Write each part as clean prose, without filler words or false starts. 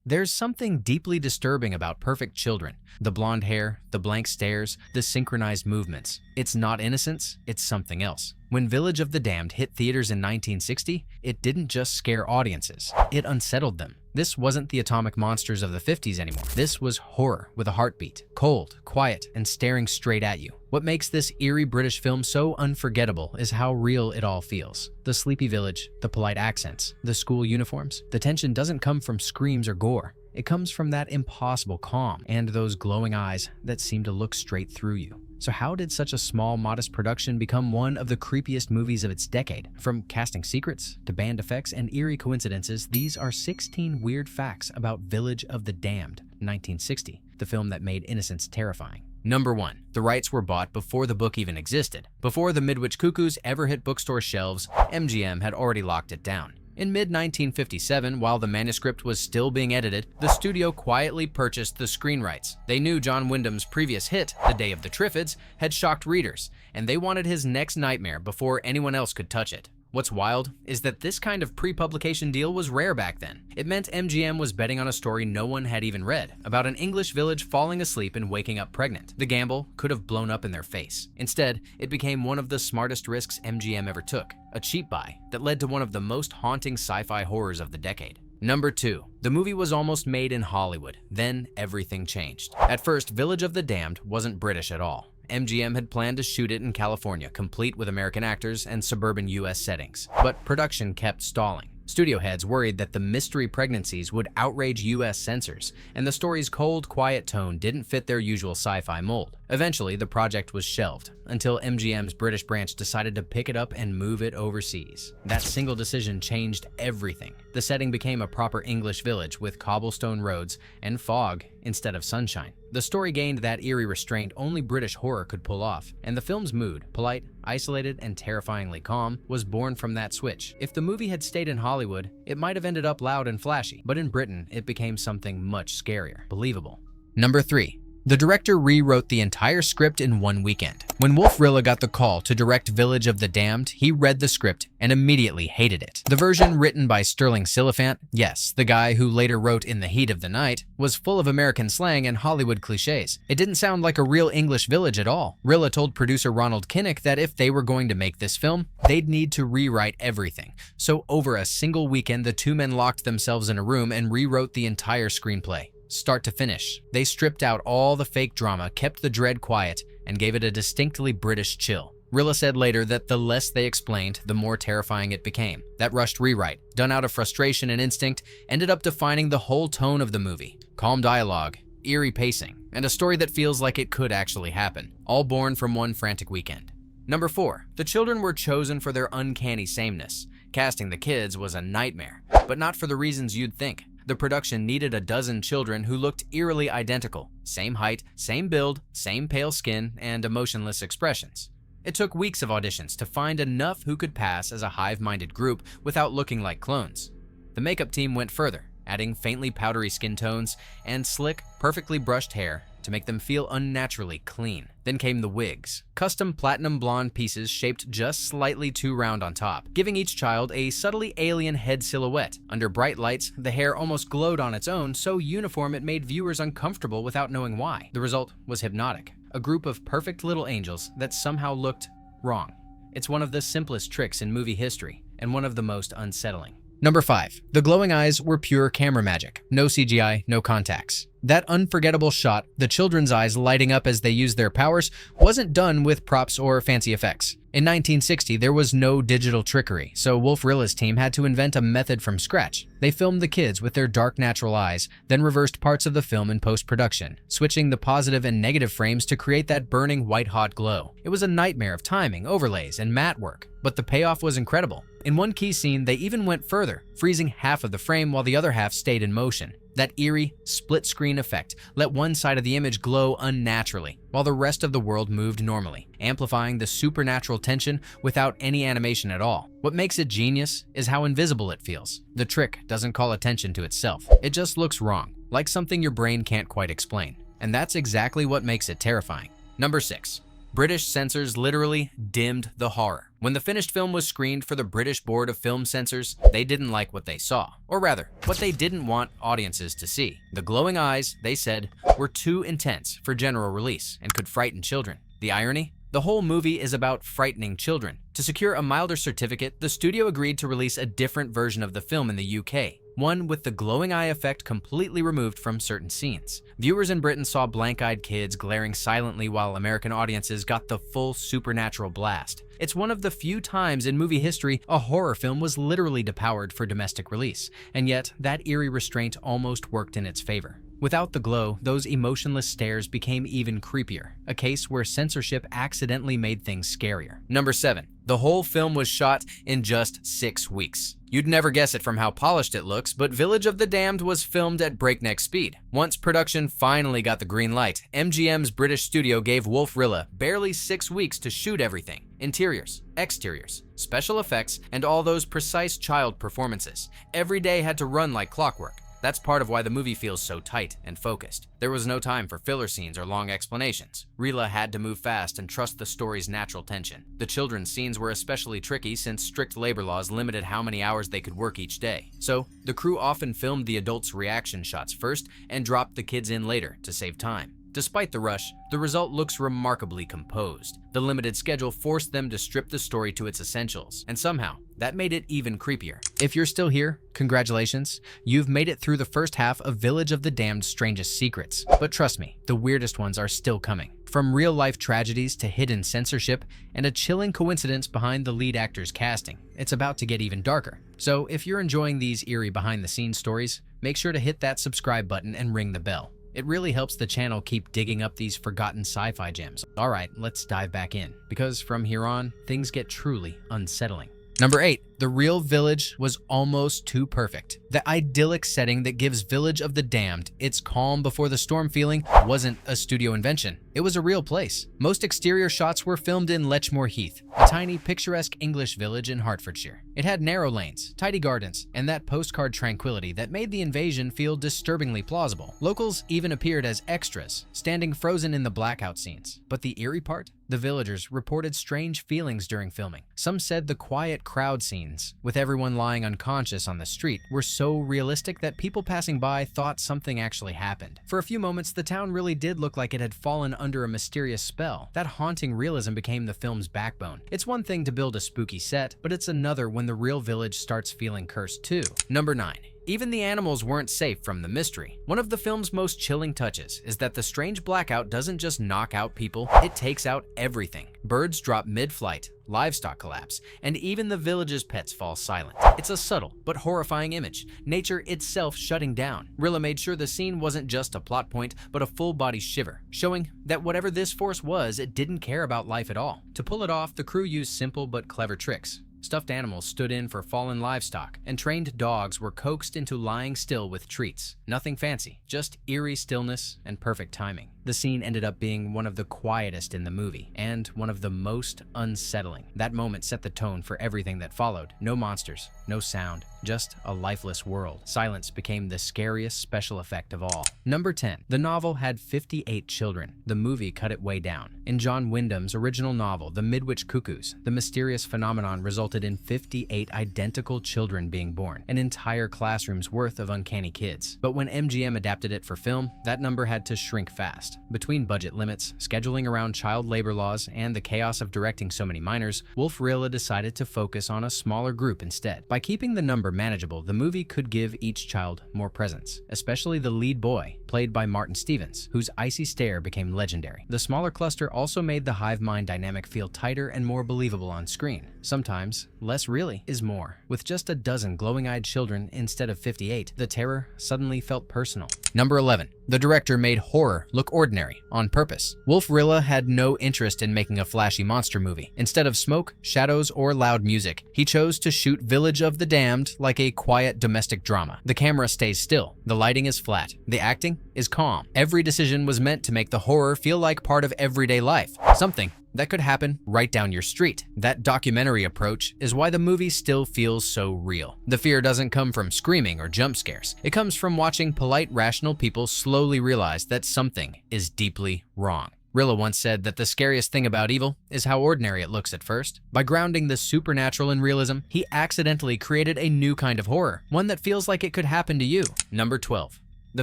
There's something deeply disturbing about perfect children. The blonde hair, the blank stares, the synchronized movements. It's not innocence, it's something else. When Village of the Damned hit theaters in 1960, it didn't just scare audiences, it unsettled them. This wasn't the atomic monsters of the 50s anymore. This was horror with a heartbeat, cold, quiet, and staring straight at you. What makes this eerie British film so unforgettable is how real it all feels. The sleepy village, the polite accents, the school uniforms. The tension doesn't come from screams or gore. It comes from that impossible calm and those glowing eyes that seem to look straight through you. So how did such a small, modest production become one of the creepiest movies of its decade? From casting secrets to band effects and eerie coincidences, these are 16 weird facts about Village of the Damned, 1960, the film that made Innocence terrifying. Number 1. The rights were bought before the book even existed. Before The Midwich Cuckoos ever hit bookstore shelves, MGM had already locked it down. In mid-1957, while the manuscript was still being edited, the studio quietly purchased the screen rights. They knew John Wyndham's previous hit, The Day of the Triffids, had shocked readers, and they wanted his next nightmare before anyone else could touch it. What's wild is that this kind of pre-publication deal was rare back then. It meant MGM was betting on a story no one had even read, about an English village falling asleep and waking up pregnant. The gamble could have blown up in their face. Instead, it became one of the smartest risks MGM ever took, a cheap buy that led to one of the most haunting sci-fi horrors of the decade. Number 2. The movie was almost made in Hollywood, then everything changed. At first, Village of the Damned wasn't British at all. MGM had planned to shoot it in California, complete with American actors and suburban US settings. But production kept stalling. Studio heads worried that the mystery pregnancies would outrage US censors, and the story's cold, quiet tone didn't fit their usual sci-fi mold. Eventually, the project was shelved, until MGM's British branch decided to pick it up and move it overseas. That single decision changed everything. The setting became a proper English village with cobblestone roads and fog instead of sunshine. The story gained that eerie restraint only British horror could pull off, and the film's mood, polite, isolated, and terrifyingly calm, was born from that switch. If the movie had stayed in Hollywood, it might have ended up loud and flashy, but in Britain, it became something much scarier, believable. Number 3. The director rewrote the entire script in one weekend. When Wolf Rilla got the call to direct Village of the Damned, he read the script and immediately hated it. The version written by Sterling Silliphant, yes, the guy who later wrote In the Heat of the Night, was full of American slang and Hollywood cliches. It didn't sound like a real English village at all. Rilla told producer Ronald Kinnock that if they were going to make this film, they'd need to rewrite everything. So over a single weekend, the two men locked themselves in a room and rewrote the entire screenplay. Start to finish. They stripped out all the fake drama, kept the dread quiet, and gave it a distinctly British chill. Rilla said later that the less they explained, the more terrifying it became. That rushed rewrite, done out of frustration and instinct, ended up defining the whole tone of the movie. Calm dialogue, eerie pacing, and a story that feels like it could actually happen, all born from one frantic weekend. Number 4. The children were chosen for their uncanny sameness. Casting the kids was a nightmare, but not for the reasons you'd think. The production needed a dozen children who looked eerily identical. Same height, same build, same pale skin, and emotionless expressions. It took weeks of auditions to find enough who could pass as a hive-minded group without looking like clones. The makeup team went further, adding faintly powdery skin tones and slick, perfectly brushed hair to make them feel unnaturally clean. Then came the wigs, custom platinum blonde pieces shaped just slightly too round on top, giving each child a subtly alien head silhouette. Under bright lights, the hair almost glowed on its own, so uniform it made viewers uncomfortable without knowing why. The result was hypnotic, a group of perfect little angels that somehow looked wrong. It's one of the simplest tricks in movie history, and one of the most unsettling. Number 5. The glowing eyes were pure camera magic. No CGI, no contacts. That unforgettable shot, the children's eyes lighting up as they used their powers, wasn't done with props or fancy effects. In 1960, there was no digital trickery, so Wolf Rilla's team had to invent a method from scratch. They filmed the kids with their dark natural eyes, then reversed parts of the film in post-production, switching the positive and negative frames to create that burning white-hot glow. It was a nightmare of timing, overlays, and matte work, but the payoff was incredible. In one key scene, they even went further, freezing half of the frame while the other half stayed in motion. That eerie, split-screen effect let one side of the image glow unnaturally, while the rest of the world moved normally, amplifying the supernatural tension without any animation at all. What makes it genius is how invisible it feels. The trick doesn't call attention to itself. It just looks wrong, like something your brain can't quite explain. And that's exactly what makes it terrifying. Number 6. British censors literally dimmed the horror. When the finished film was screened for the British Board of Film Censors, they didn't like what they saw. Or rather, what they didn't want audiences to see. The glowing eyes, they said, were too intense for general release and could frighten children. The irony? The whole movie is about frightening children. To secure a milder certificate, the studio agreed to release a different version of the film in the UK, one with the glowing eye effect completely removed from certain scenes. Viewers in Britain saw blank-eyed kids glaring silently while American audiences got the full supernatural blast. It's one of the few times in movie history a horror film was literally depowered for domestic release, and yet that eerie restraint almost worked in its favor. Without the glow, those emotionless stares became even creepier, a case where censorship accidentally made things scarier. Number 7. The whole film was shot in just 6 weeks. You'd never guess it from how polished it looks, but Village of the Damned was filmed at breakneck speed. Once production finally got the green light, MGM's British studio gave Wolf Rilla barely 6 weeks to shoot everything. Interiors, exteriors, special effects, and all those precise child performances. Every day had to run like clockwork. That's part of why the movie feels so tight and focused. There was no time for filler scenes or long explanations. Rilla had to move fast and trust the story's natural tension. The children's scenes were especially tricky since strict labor laws limited how many hours they could work each day. So, the crew often filmed the adults' reaction shots first and dropped the kids in later to save time. Despite the rush, the result looks remarkably composed. The limited schedule forced them to strip the story to its essentials, and somehow, that made it even creepier. If you're still here, congratulations. You've made it through the first half of Village of the Damned's strangest secrets. But trust me, the weirdest ones are still coming. From real-life tragedies to hidden censorship and a chilling coincidence behind the lead actor's casting, it's about to get even darker. So if you're enjoying these eerie behind-the-scenes stories, make sure to hit that subscribe button and ring the bell. It really helps the channel keep digging up these forgotten sci-fi gems. Alright, let's dive back in, because from here on, things get truly unsettling. Number 8. The real Village was almost too perfect. The idyllic setting that gives Village of the Damned its calm before the storm feeling wasn't a studio invention. It was a real place. Most exterior shots were filmed in Lechmore Heath, a tiny picturesque English village in Hertfordshire. It had narrow lanes, tidy gardens, and that postcard tranquility that made the invasion feel disturbingly plausible. Locals even appeared as extras, standing frozen in the blackout scenes. But the eerie part? The villagers reported strange feelings during filming. Some said the quiet crowd scenes, with everyone lying unconscious on the street, were so realistic that people passing by thought something actually happened. For a few moments, the town really did look like it had fallen under a mysterious spell. That haunting realism became the film's backbone. It's one thing to build a spooky set, but it's another when the real village starts feeling cursed too. Number 9. Even the animals weren't safe from the mystery. One of the film's most chilling touches is that the strange blackout doesn't just knock out people, it takes out everything. Birds drop mid-flight, livestock collapse, and even the village's pets fall silent. It's a subtle but horrifying image, nature itself shutting down. Rilla made sure the scene wasn't just a plot point, but a full-body shiver, showing that whatever this force was, it didn't care about life at all. To pull it off, the crew used simple but clever tricks. Stuffed animals stood in for fallen livestock, and trained dogs were coaxed into lying still with treats. Nothing fancy, just eerie stillness and perfect timing. The scene ended up being one of the quietest in the movie, and one of the most unsettling. That moment set the tone for everything that followed. No monsters, no sound, just a lifeless world. Silence became the scariest special effect of all. Number 10. The novel had 58 children. The movie cut it way down. In John Wyndham's original novel, The Midwich Cuckoos, the mysterious phenomenon resulted in 58 identical children being born, an entire classroom's worth of uncanny kids. But when MGM adapted it for film, that number had to shrink fast. Between budget limits, scheduling around child labor laws, and the chaos of directing so many minors, Wolf Rilla decided to focus on a smaller group instead. By keeping the number manageable, the movie could give each child more presence, especially the lead boy, played by Martin Stevens, whose icy stare became legendary. The smaller cluster also made the hive mind dynamic feel tighter and more believable on screen. Sometimes, less really is more. With just a dozen glowing-eyed children instead of 58, the terror suddenly felt personal. Number 11. The director made horror look ordinary on purpose. Wolf Rilla had no interest in making a flashy monster movie. Instead of smoke, shadows, or loud music, he chose to shoot Village of the Damned like a quiet domestic drama. The camera stays still, the lighting is flat, the acting is calm. Every decision was meant to make the horror feel like part of everyday life, something that could happen right down your street. That documentary approach is why the movie still feels so real. The fear doesn't come from screaming or jump scares. It comes from watching polite, rational people slowly realize that something is deeply wrong. Rilla once said that the scariest thing about evil is how ordinary it looks at first. By grounding the supernatural in realism, he accidentally created a new kind of horror, one that feels like it could happen to you. Number 12. The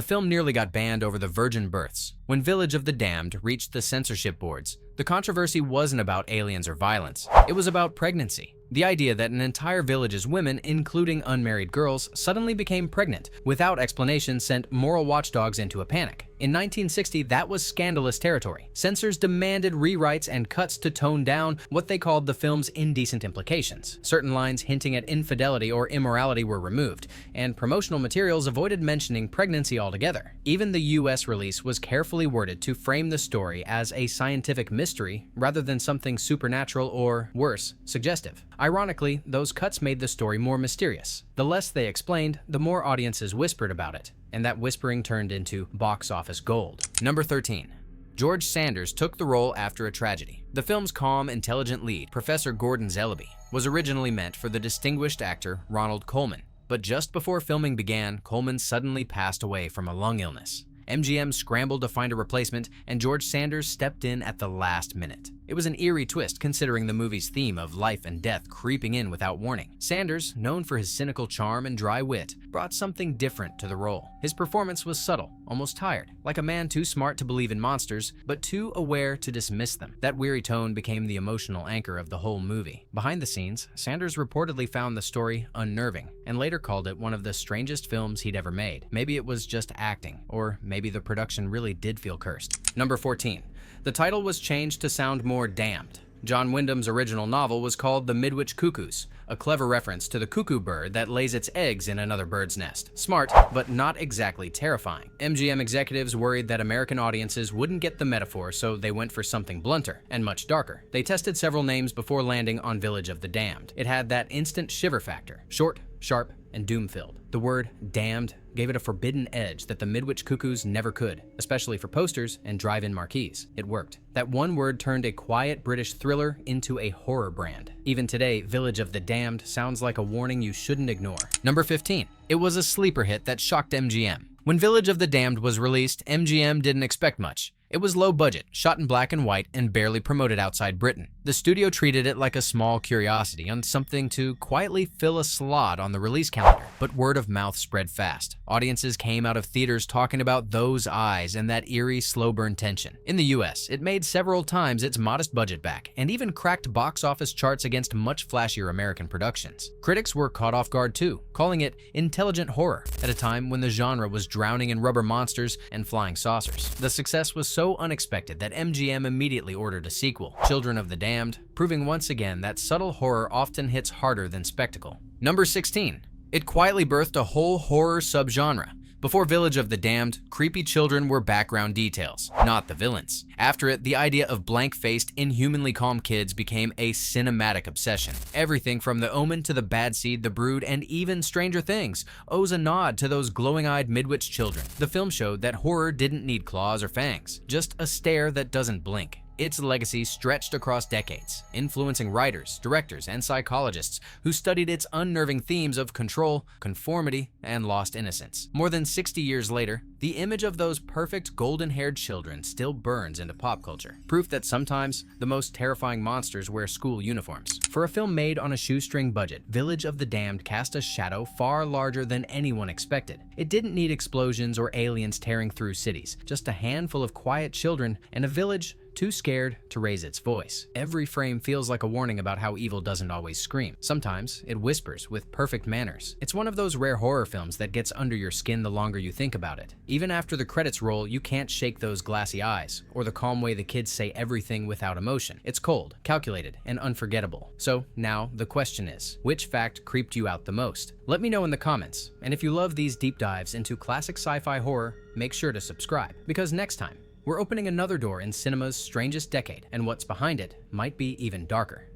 film nearly got banned over the virgin births. When Village of the Damned reached the censorship boards, the controversy wasn't about aliens or violence. It was about pregnancy. The idea that an entire village's women, including unmarried girls, suddenly became pregnant without explanation sent moral watchdogs into a panic. In 1960, that was scandalous territory. Censors demanded rewrites and cuts to tone down what they called the film's indecent implications. Certain lines hinting at infidelity or immorality were removed, and promotional materials avoided mentioning pregnancy altogether. Even the US release was carefully worded to frame the story as a scientific mystery rather than something supernatural or, worse, suggestive. Ironically, those cuts made the story more mysterious. The less they explained, the more audiences whispered about it, and that whispering turned into box office gold. Number 13. George Sanders took the role after a tragedy. The film's calm, intelligent lead, Professor Gordon Zellaby, was originally meant for the distinguished actor Ronald Colman, but just before filming began, Colman suddenly passed away from a lung illness. MGM scrambled to find a replacement, and George Sanders stepped in at the last minute. It was an eerie twist considering the movie's theme of life and death creeping in without warning. Sanders, known for his cynical charm and dry wit, brought something different to the role. His performance was subtle, almost tired, like a man too smart to believe in monsters, but too aware to dismiss them. That weary tone became the emotional anchor of the whole movie. Behind the scenes, Sanders reportedly found the story unnerving, and later called it one of the strangest films he'd ever made. Maybe it was just acting, or maybe the production really did feel cursed. Number 14. The title was changed to sound more damned. John Wyndham's original novel was called The Midwich Cuckoos, a clever reference to the cuckoo bird that lays its eggs in another bird's nest. Smart, but not exactly terrifying. MGM executives worried that American audiences wouldn't get the metaphor, so they went for something blunter and much darker. They tested several names before landing on Village of the Damned. It had that instant shiver factor, short, sharp, and doom-filled. The word damned gave it a forbidden edge that the Midwich Cuckoos never could, especially for posters and drive-in marquees. It worked. That one word turned a quiet British thriller into a horror brand. Even today, Village of the Damned sounds like a warning you shouldn't ignore. Number 15. It was a sleeper hit that shocked MGM. When Village of the Damned was released, MGM didn't expect much. It was low budget, shot in black and white, and barely promoted outside Britain. The studio treated it like a small curiosity on something to quietly fill a slot on the release calendar. But word of mouth spread fast. Audiences came out of theaters talking about those eyes and that eerie, slow burn tension. In the US, it made several times its modest budget back, and even cracked box office charts against much flashier American productions. Critics were caught off guard too, calling it intelligent horror, at a time when the genre was drowning in rubber monsters and flying saucers. The success was so unexpected that MGM immediately ordered a sequel, Children of the Damned, proving once again that subtle horror often hits harder than spectacle. Number 16. It quietly birthed a whole horror subgenre. Before Village of the Damned, creepy children were background details, not the villains. After it, the idea of blank-faced, inhumanly calm kids became a cinematic obsession. Everything from The Omen to The Bad Seed, The Brood, and even Stranger Things owes a nod to those glowing-eyed Midwich children. The film showed that horror didn't need claws or fangs, just a stare that doesn't blink. Its legacy stretched across decades, influencing writers, directors, and psychologists who studied its unnerving themes of control, conformity, and lost innocence. More than 60 years later, the image of those perfect golden-haired children still burns into pop culture, proof that sometimes the most terrifying monsters wear school uniforms. For a film made on a shoestring budget, Village of the Damned cast a shadow far larger than anyone expected. It didn't need explosions or aliens tearing through cities, just a handful of quiet children and a village too scared to raise its voice. Every frame feels like a warning about how evil doesn't always scream. Sometimes it whispers with perfect manners. It's one of those rare horror films that gets under your skin the longer you think about it. Even after the credits roll, you can't shake those glassy eyes, or the calm way the kids say everything without emotion. It's cold, calculated, and unforgettable. So now the question is, which fact creeped you out the most? Let me know in the comments, and if you love these deep dives into classic sci-fi horror, make sure to subscribe, because next time, we're opening another door in cinema's strangest decade, and what's behind it might be even darker.